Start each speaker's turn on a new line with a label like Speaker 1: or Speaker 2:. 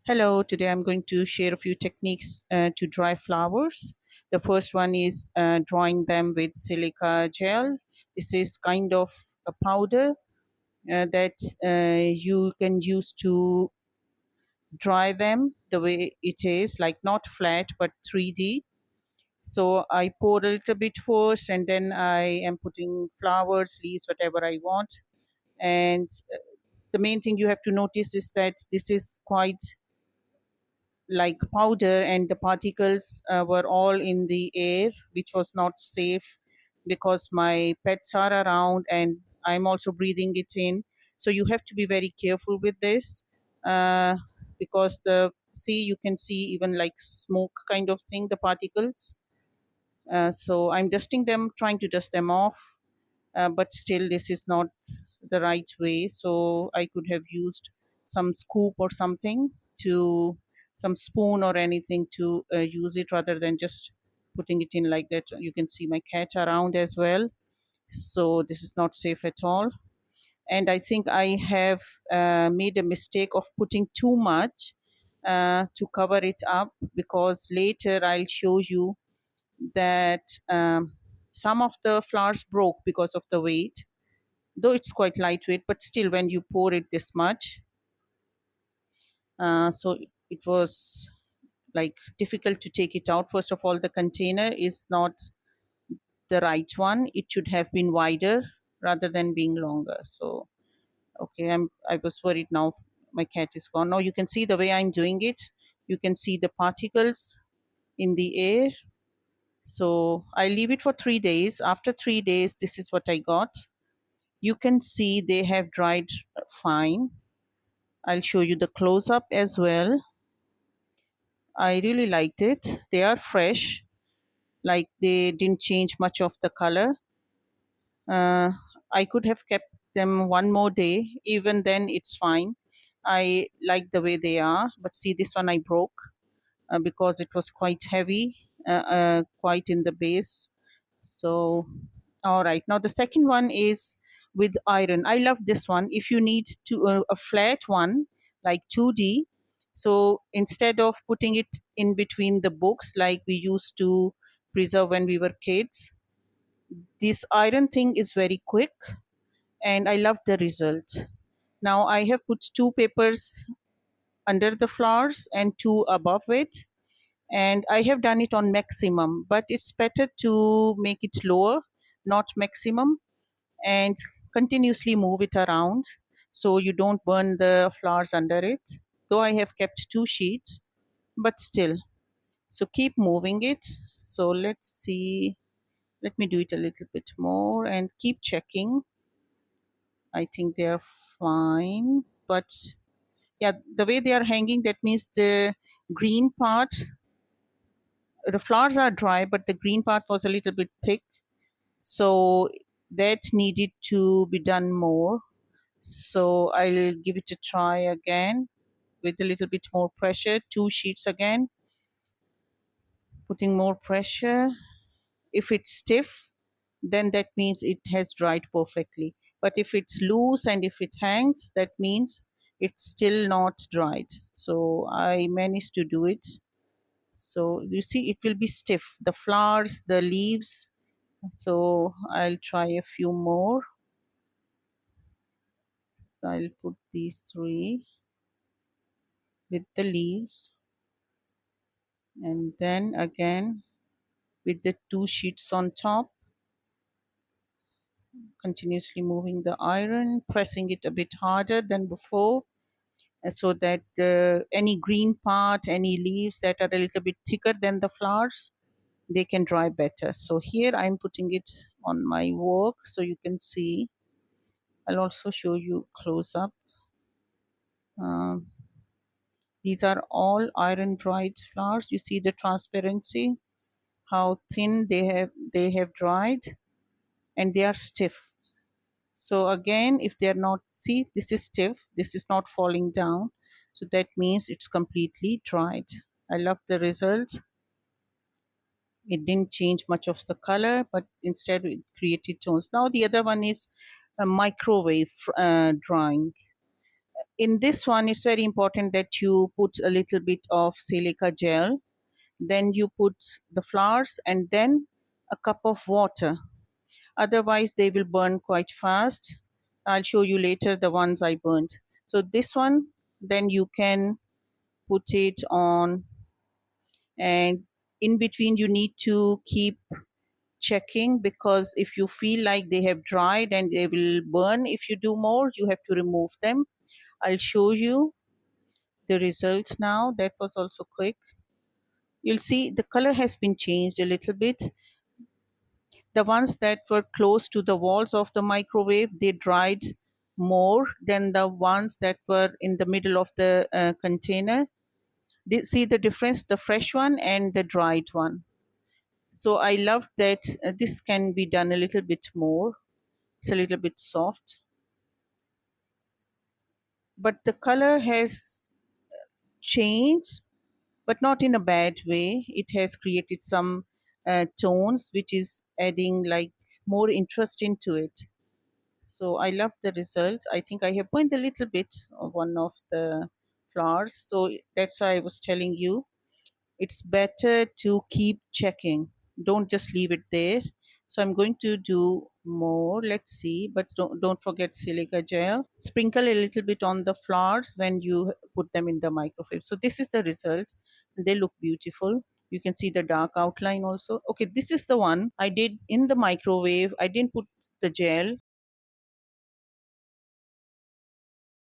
Speaker 1: Hello, today I'm going to share a few techniques to dry flowers. The first one is drawing them with silica gel. This is kind of a powder that you can use to dry them the way it is, like not flat but 3D. So I pour a little bit first and then I am putting flowers, leaves, whatever I want. And the main thing you have to notice is that this is quite like powder, and the particles were all in the air, which was not safe because my pets are around and I'm also breathing it in. So you have to be very careful with this, uh, because the see you can see even like smoke kind of thing, the particles. So I'm dusting them, trying to dust them off, but still this is not the right way. So I could have used some scoop or something, to some spoon or anything to use it, rather than just putting it in like that. You can see my cat around as well, so this is not safe at all. And I think I have made a mistake of putting too much to cover it up, because later I'll show you that some of the flowers broke because of the weight, though it's quite lightweight, but still when you pour it this much, so it was like difficult to take it out. First of all, the container is not the right one. It should have been wider rather than being longer. So okay, I was worried. Now my cat is gone. Now you can see the way I'm doing it. You can see the particles in the air. So I leave it for 3 days. After 3 days, this is what I got. You can see they have dried fine. I'll show you the close up as well. I really liked it. They are fresh, like they didn't change much of the color. Uh, I could have kept them one more day. Even then, it's fine. I like the way they are. But see, this one I broke because it was quite heavy, quite in the base. So, all right. Now the second one is with iron. I love this one. If you need to a flat one like 2D, so instead of putting it in between the books like we used to preserve when we were kids, this iron thing is very quick, and I love the result. Now I have put two papers under the flowers and two above it, and I have done it on maximum, but it's better to make it lower, not maximum, and continuously move it around so you don't burn the flowers under it. Though I have kept two sheets, but still. So keep moving it. So let's see. Let me do it a little bit more and keep checking. I think they are fine. But yeah, the way they are hanging, that means the green part, the flowers are dry, but the green part was a little bit thick. So that needed to be done more. So I'll give it a try again with a little bit more pressure. Two sheets again, putting more pressure. If it's stiff, then that means it has dried perfectly. But if it's loose and if it hangs, that means it's still not dried. So I managed to do it. So you see, it will be stiff. The flowers, the leaves. So I'll try a few more. So I'll put these three with the leaves, and then again with the two sheets on top, continuously moving the iron, pressing it a bit harder than before, so that any green part, any leaves that are a little bit thicker than the flowers, they can dry better. So here I'm putting it on my work so you can see. I'll also show you close up. Um, these are all iron dried flowers. You see the transparency, how thin they have dried, and they are stiff. So again, if they are not, see, this is stiff, this is not falling down, so that means it's completely dried. I love the result. It didn't change much of the color, but instead it created tones. Now the other one is a microwave drawing. in this one, it's very important that you put a little bit of silica gel, then you put the flowers, and then a cup of water. Otherwise, they will burn quite fast. I'll show you later the ones I burnt. So this one, then you can put it on, and in between you need to keep checking, because if you feel like they have dried and they will burn if you do more, you have to remove them. I'll show you the results now. That was also quick. You'll see the color has been changed a little bit. The ones that were close to the walls of the microwave, they dried more than the ones that were in the middle of the container. See the difference, the fresh one and the dried one. So I love that this can be done a little bit more. It's a little bit soft, but the color has changed, but not in a bad way. It has created some tones which is adding like more interest into it. So I love the result. I think I have burnt a little bit of one of the flowers, so that's why I was telling you it's better to keep checking. Don't just leave it there. So I'm going to do more. Let's see, but don't forget silica gel. Sprinkle a little bit on the flowers when you put them in the microwave. So this is the result. They look beautiful. You can see the dark outline also. Okay, this is the one I did in the microwave. I didn't put the gel.